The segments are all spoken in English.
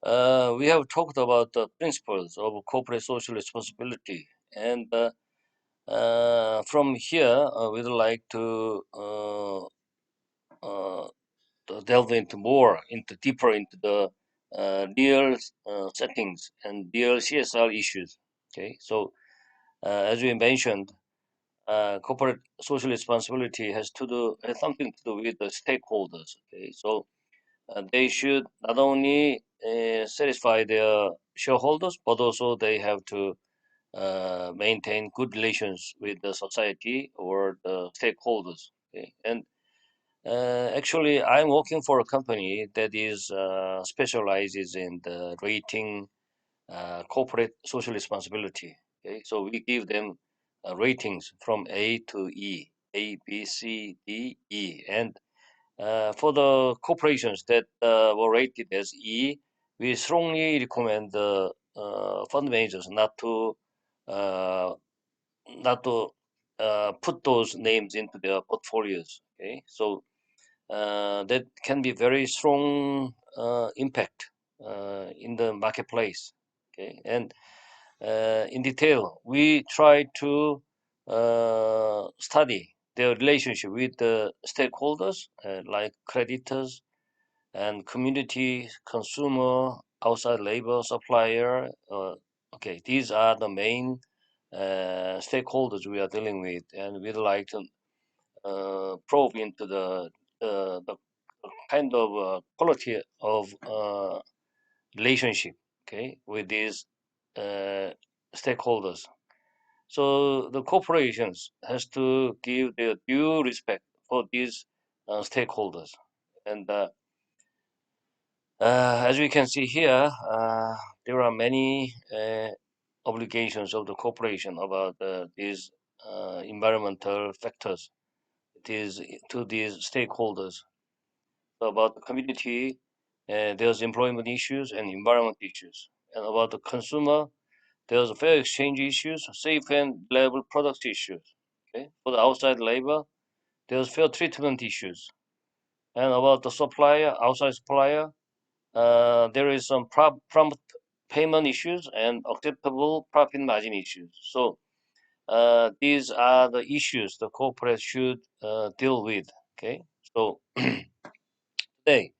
We have talked about the principles of corporate social responsibility, and from here, we'd like to delve into more, into deeper into the real settings and real CSR issues. Okay, so as we mentioned, corporate social responsibility has something to do with the stakeholders. Okay, so they should not only satisfy their shareholders, but also they have to maintain good relations with the society or the stakeholders. Okay? And actually, I'm working for a company that is specializes in the rating corporate social responsibility. Okay? So we give them ratings from A to E, A, B, C, D, E, and for the corporations that were rated as E, we strongly recommend the fund managers uh, not to put those names into their portfolios. Okay, so that can be very strong impact in the marketplace. Okay, and in detail, we try to study their relationship with the stakeholders like creditors and community, consumer, outside labor, supplier. Okay, these are the main stakeholders we are dealing with, and we'd like to probe into the kind of quality of relationship, okay, with these uh, stakeholders. So the corporations has to give their due respect for these stakeholders, and as we can see here, there are many obligations of the corporation about these environmental factors. It is to these stakeholders. So about the community, there's employment issues and environment issues. And about the consumer, there's fair exchange issues, safe and reliable products issues. Okay. For the outside labor, there's fair treatment issues. And about the supplier, outside supplier, there is some prompt payment issues and acceptable profit margin issues. So these are the issues the corporate should deal with. Okay, so today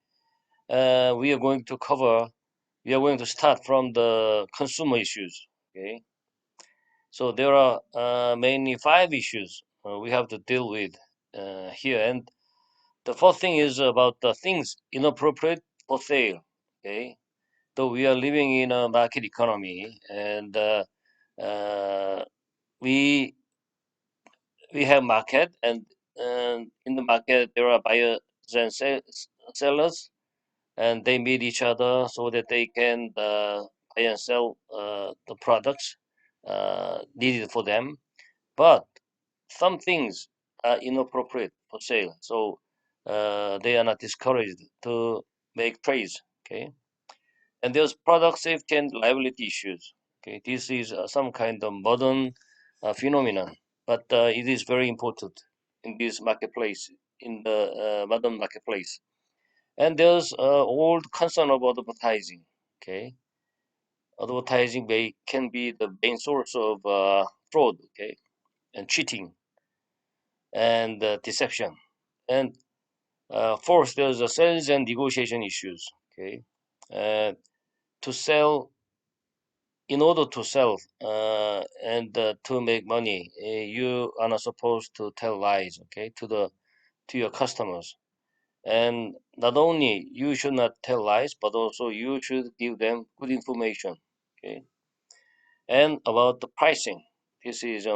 we are going to cover. We are going to start from the consumer issues. Okay, so there are mainly five issues we have to deal with here, and the first thing is about the things inappropriate for sale. Okay, though we are living in a market economy and uh, we we have market and in the market there are buyers and sellers and they meet each other so that they can buy and sell the products needed for them, but some things are inappropriate for sale, so they are not discouraged to make trades. Okay, and there's product safety and liability issues. Okay, this is some kind of modern phenomenon, but it is very important in this marketplace, in the modern marketplace. And there's old concern about advertising. Okay, advertising can be the main source of fraud. Okay, and cheating and deception. And fourth, there's a sales and negotiation issues. Okay, uh, to sell in order to sell and to make money, you are not supposed to tell lies, okay, to your customers. And not only you should not tell lies, but also you should give them good information, okay. And about the pricing, this is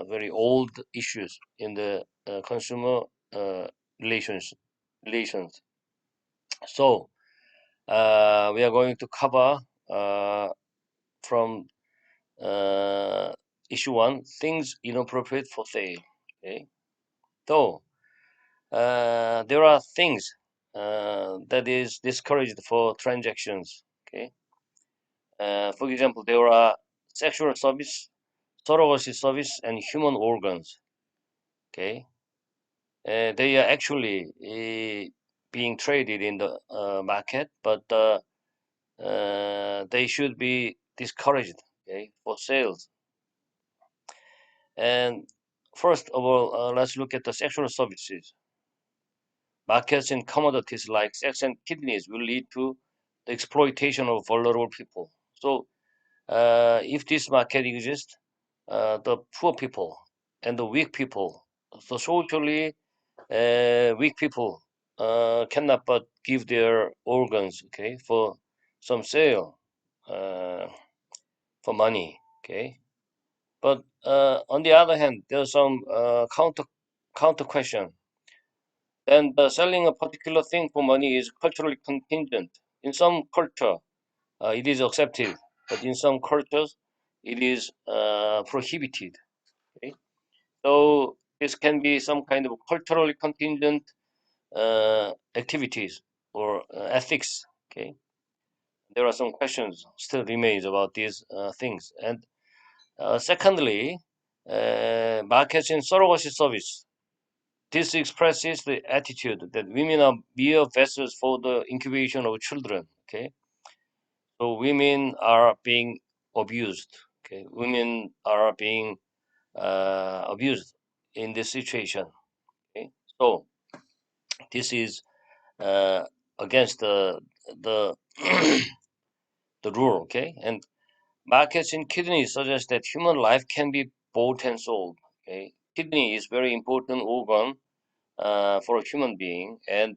very old issues in the consumer uh, relations relations. So we are going to cover from Uh, issue one, things inappropriate for sale. Okay. So there are things that is discouraged for transactions. Okay. For example, there are sexual service, surrogacy service, and human organs. Okay. They are actually being traded in the market, but they should be discouraged, okay, for sales. And first of all, let's look at the sexual services. Markets in commodities like sex and kidneys will lead to the exploitation of vulnerable people. So, if this market exists, the poor people and the weak people, so socially weak people, cannot but give their organs, okay, for some sale, uh, for money, okay. But on the other hand, there's some counter question. And selling a particular thing for money is culturally contingent. In some culture, it is accepted, but in some cultures, it is prohibited. Okay? So this can be some kind of culturally contingent activities or ethics. Okay, there are some questions still remains about these things. And secondly, markets in surrogacy service. This expresses the attitude that women are mere vessels for the incubation of children. Okay, so women are being abused. Okay, women are being abused in this situation. Okay, so this is uh, against the the rule. Okay, and markets in kidneys suggest that human life can be bought and sold. Okay, kidney is very important organ for a human being, and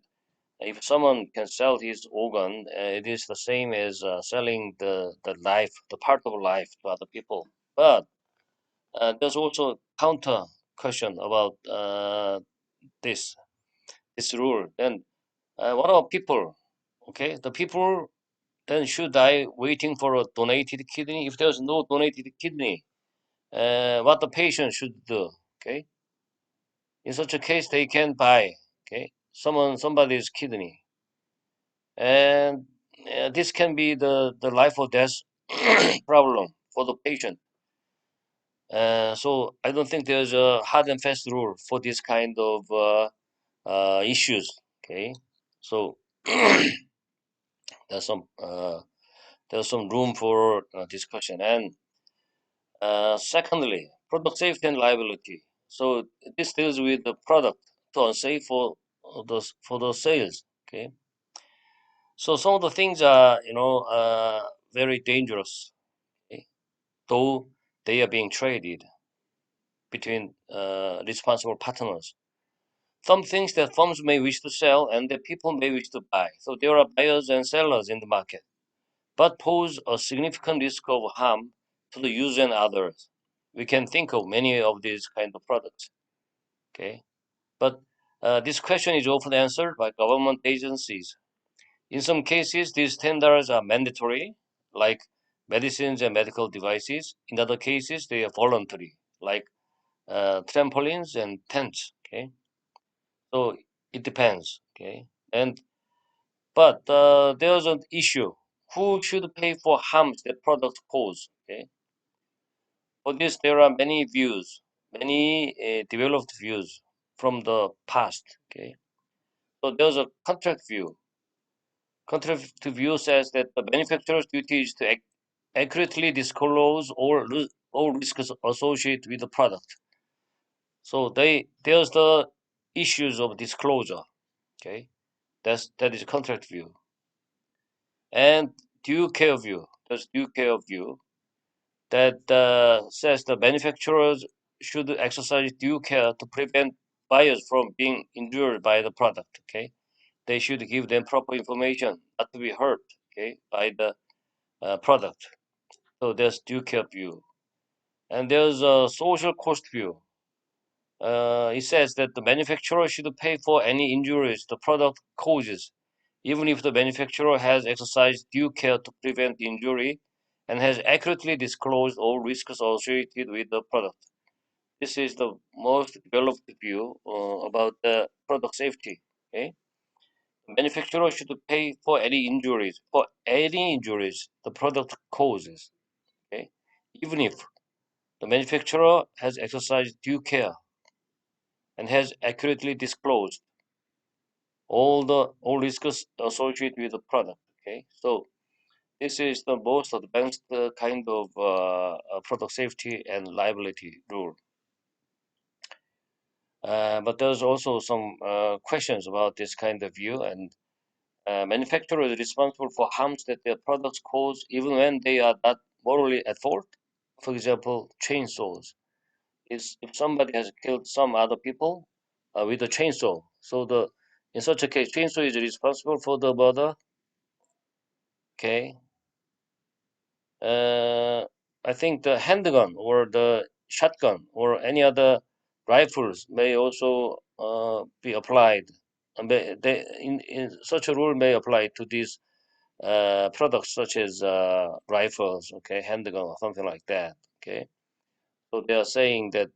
if someone can sell his organ, it is the same as selling the life, the part of life to other people. But there's also counter question about this this rule. Then what about people? Okay, the people then should die waiting for a donated kidney. If there's no donated kidney, what the patient should do? Okay, in such a case, they can buy okay somebody's kidney, and this can be the life or death problem for the patient. So I don't think there's a hard and fast rule for this kind of issues. Okay, so there's some there's some room for discussion. And secondly, product safety and liability. So this deals with the product to unsafe for the sales. Okay, so some of the things are very dangerous. Okay? Though they are being traded between responsible partners. Some things that firms may wish to sell and that people may wish to buy. So there are buyers and sellers in the market, but pose a significant risk of harm to the user and others. We can think of many of these kind of products. Okay, but this question is often answered by government agencies. In some cases, these standards are mandatory, like medicines and medical devices. In other cases, they are voluntary, like trampolines and tents. Okay, so it depends. Okay, and but there's an issue: who should pay for harms that product cause? Okay, for this there are many views, many developed views from the past. Okay, so there's a contract view. Contract view says that the manufacturer's duty is to accurately disclose all risks associated with the product. So there's the issues of disclosure. Okay, that is contract view. And due care view. There's due care view that says the manufacturers should exercise due care to prevent buyers from being injured by the product. Okay, they should give them proper information not to be hurt. Okay, by the product. So there's due care view, and there's a social cost view. It says that the manufacturer should pay for any injuries the product causes, even if the manufacturer has exercised due care to prevent the injury and has accurately disclosed all risks associated with the product. This is the most developed view about the product safety. Okay? The manufacturer should pay for any injuries the product causes. Okay? Even if the manufacturer has exercised due care and has accurately disclosed all risks associated with the product. Okay, so This is the most advanced kind of product safety and liability rule. But there's also some questions about this kind of view, and manufacturer is responsible for harms that their products cause even when they are not morally at fault. For example, chainsaws. Is if somebody has killed some other people with a chainsaw, so the in such a case, chainsaw is responsible for the murder. Okay, uh, I think the handgun or the shotgun or any other rifles may also be applied. In such a rule may apply to these products such as rifles, okay, handgun or something like that. Okay, so they are saying that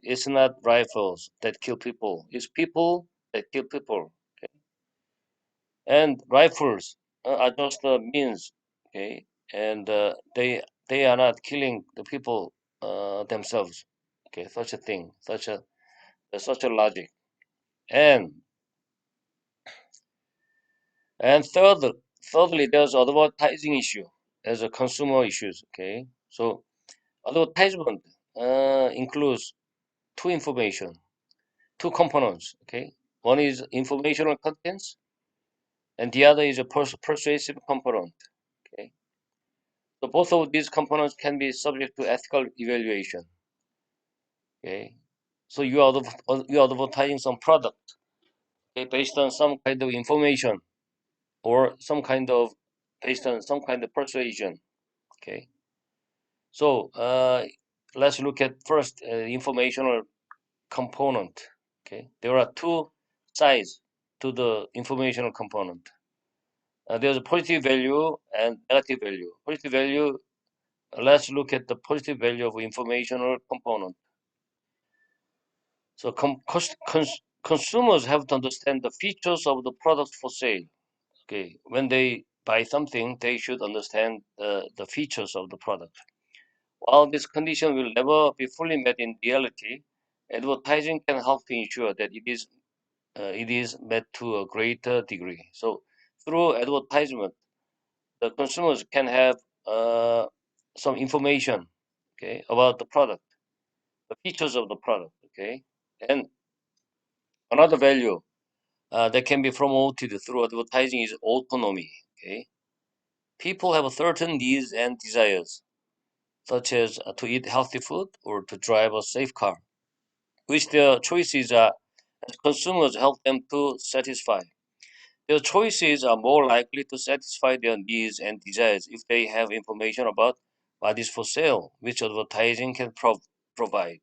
it's not rifles that kill people; it's people that kill people. Okay, and rifles are just the means. Okay, and they are not killing the people themselves. Okay, such a thing, such a logic, and and thirdly, there's advertising issue as a consumer issues. Okay, so advertisement includes two information, two components. Okay, one is informational contents, and the other is a persuasive component. Okay, so both of these components can be subject to ethical evaluation. Okay, so you are advertising some product, okay, based on some kind of information or some kind of based on some kind of persuasion. Okay, so let's look at first informational component. Okay, there are two sides to the informational component. There's a positive value and negative value. Positive value, let's look at the positive value of informational component. So consumers have to understand the features of the product for sale. Okay, when they buy something, they should understand the features of the product. While this condition will never be fully met in reality, advertising can help to ensure that it is met to a greater degree. So through advertisement, the consumers can have some information, okay, about the product, the features of the product, okay, and another value that can be promoted through advertising is autonomy. Okay, people have certain needs and desires, such as to eat healthy food or to drive a safe car, which their choices are as consumers help them to satisfy. Their choices are more likely to satisfy their needs and desires if they have information about what is for sale, which advertising can provide.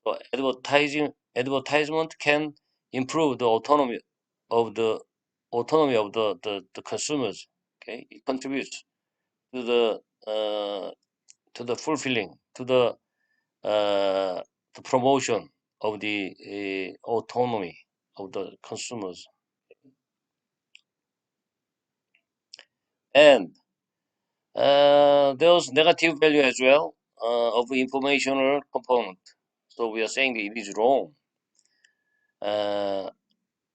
So advertisement can improve the of the autonomy of the consumers. Okay, it contributes to uh, the fulfilling uh, the promotion of the autonomy of the consumers. And there's negative value as well of informational component. So we are saying that it is wrong. Uh,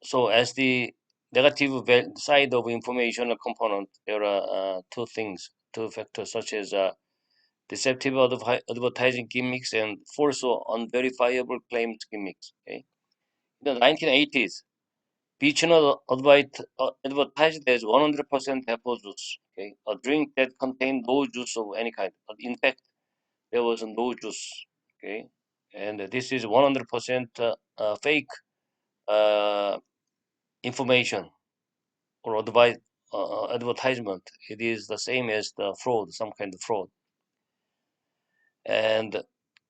so as the negative side of informational component, there are two factors such as deceptive advertising gimmicks and false or unverifiable claims gimmicks. Okay, in the 1980s, Beechner advertised as 100% apple juice. Okay, a drink that contained no juice of any kind. But in fact, there was no juice. Okay, and this is 100% fake uh, information or advertisement. It is the same as the fraud, some kind of fraud. And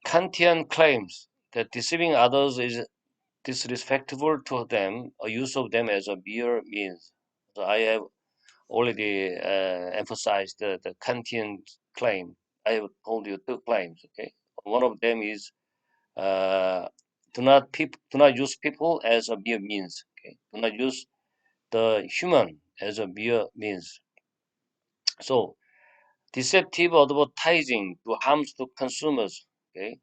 Kantian claims that deceiving others is disrespectful to them, or use of them as a mere means. So I have already emphasized the Kantian claim. I have told you two claims. Okay, one of them is uh, do not use people as a mere means. Okay, do not use the human as a mere means. So deceptive advertising to harms to consumers. Okay,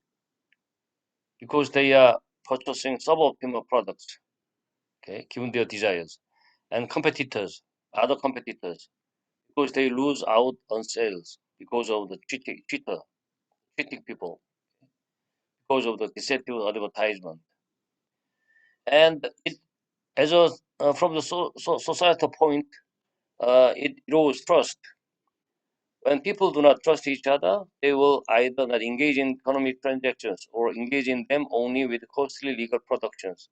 because they are purchasing suboptimal products. Okay, given their desires and competitors, other competitors. because they lose out on sales because of the cheating people, because of the deceptive advertisement. And it, as a from the societal point, it erodes trust. When people do not trust each other, they will either not engage in economic transactions or engage in them only with costly legal protections.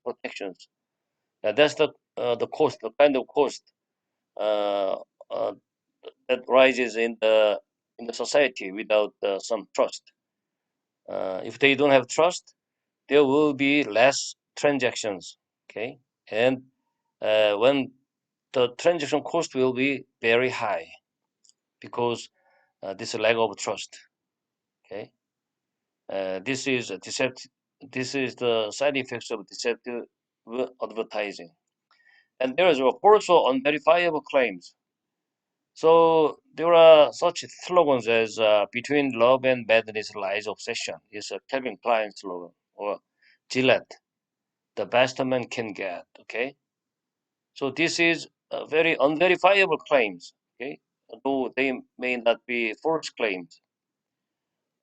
That's the cost, the kind of cost uh, uh, that rises in the society without some trust. If they don't have trust, there will be less transactions. Okay, and when the transaction cost will be very high because this lack of trust. Okay, this is a This is the side effects of deceptive advertising, and there is also unverifiable claims. So there are such slogans as "Between love and madness lies obsession" is a Calvin Klein slogan, or Gillette, "The best a man can get." Okay, so this is very unverifiable claims. Okay, though they may not be false claims,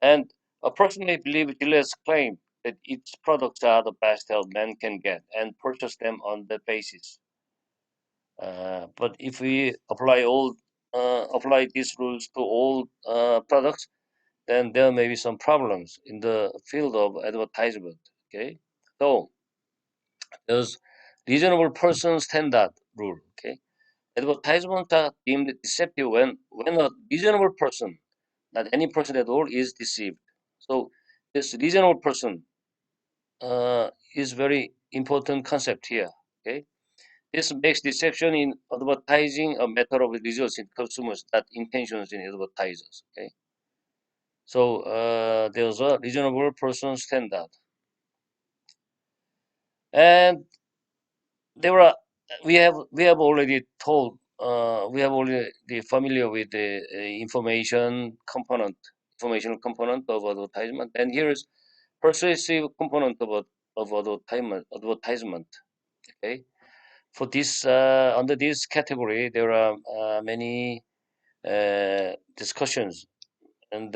and approximately believe Gillette's claim that its products are the best help man can get and purchase them on that basis. But if we apply these rules to all products, then there may be some problems in the field of advertisement. Okay, so there's reasonable person standard rule. Okay, advertisements are deemed deceptive when a reasonable person, not any person at all, is deceived. So this reasonable person is very important concept here. Okay, this makes deception in advertising a matter of results in consumers, not intentions in advertisers. Okay, so there's a reasonable person standard, and there are we have already familiar with the informational component of advertisement, and here is persuasive component of advertisement. Okay, for this under this category, there are many discussions, and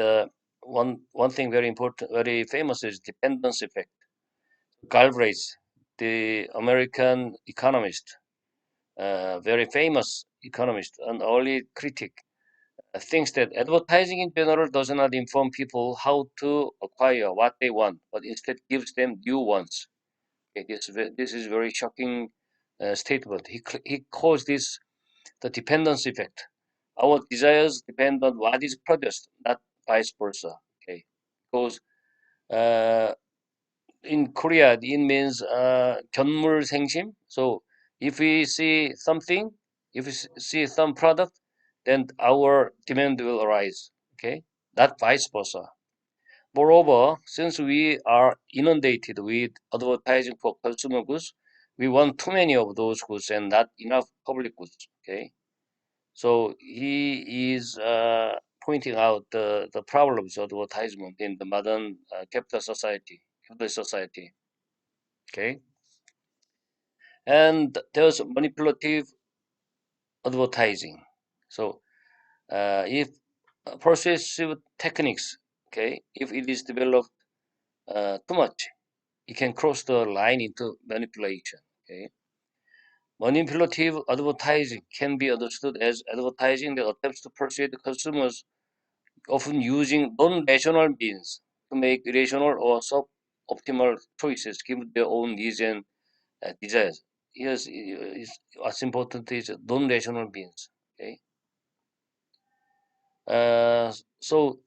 one thing very important, very famous is dependence effect. Galbraith, the American economist, very famous economist, an early critic, thinks that advertising in general does not inform people how to acquire what they want, but instead gives them new wants. Okay, this is very shocking statement. He calls this the dependence effect. Our desires depend on what is produced, not vice versa. Okay, because uh, in Korea, it means 견물생심. So if we see something, if we see some product, then our demand will arise. Okay, not vice versa. Moreover, since we are inundated with advertising for consumer goods, we want too many of those goods and not enough public goods. Okay, so he is pointing out the problems of advertisement in the modern capitalist society. Okay, and there's manipulative advertising. So if persuasive techniques, okay, if it is developed too much, it can cross the line into manipulation. Okay, manipulative advertising can be understood as advertising that attempts to persuade the consumers, often using non-rational means to make rational or sub-optimal choices given their own needs and desires. Yes, what's important is non-rational means. Okay, uh, so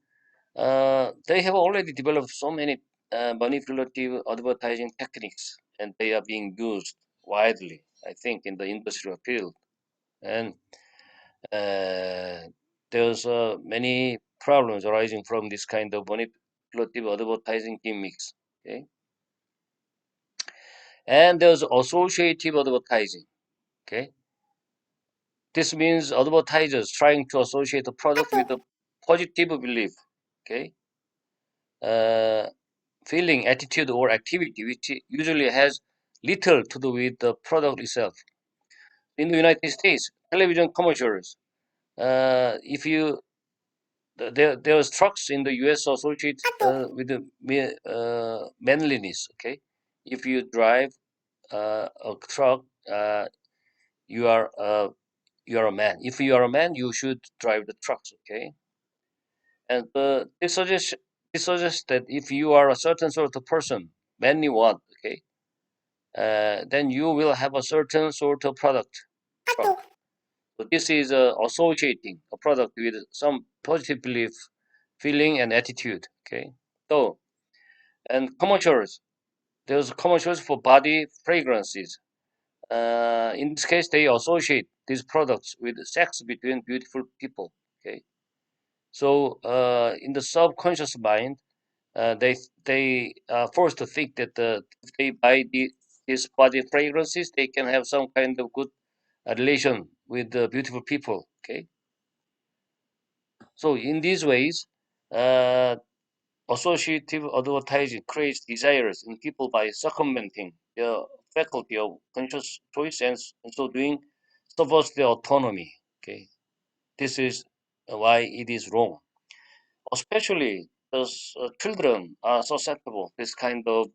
they have already developed so many manipulative advertising techniques, and they are being used widely, I think, in the industrial field. And there's many problems arising from this kind of manipulative advertising gimmicks. Okay, and there's associative advertising. Okay, this means advertisers trying to associate a product with a positive belief. Okay, uh, feeling, attitude, or activity, which usually has little to do with the product itself. In the United States, television commercials if you there's trucks in the U.S. associated with the manliness. Okay, if you drive a truck, you are you are a man. If you are a man, you should drive the trucks. Okay, and this suggests that if you are a certain sort of person, manly one, okay, then you will have a certain sort of product truck. So this is associating a product with some positive belief, feeling, and attitude. Okay, so and commercials. There's commercials for body fragrances. In this case, they associate these products with sex between beautiful people. Okay, so in the subconscious mind, they are forced to think that if they buy these body fragrances, they can have some kind of good relation with the beautiful people. Okay, so in these ways, uh, associative advertising creates desires in people by circumventing the faculty of conscious choice, and so doing subverts their autonomy. Okay, this is why it is wrong. Especially as children are susceptible this kind of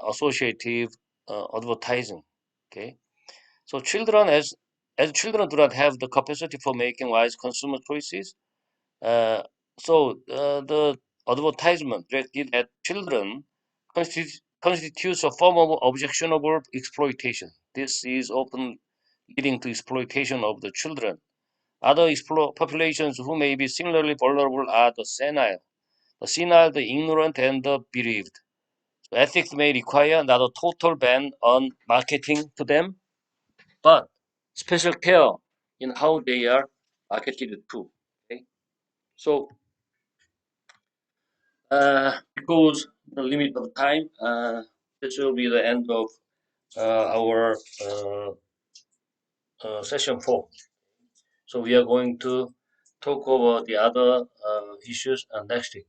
associative advertising. Okay, so children as children do not have the capacity for making wise consumer choices. Uh, the advertisement directed at children constitutes a form of objectionable exploitation. This is often leading to exploitation of the children. Other populations who may be similarly vulnerable are the senile, the ignorant, and the bereaved. So ethics may require not a total ban on marketing to them, but special care in how they are marketed to. Okay? So because the limit of time, this will be the end of our session 4. So we are going to talk over the other issues next week.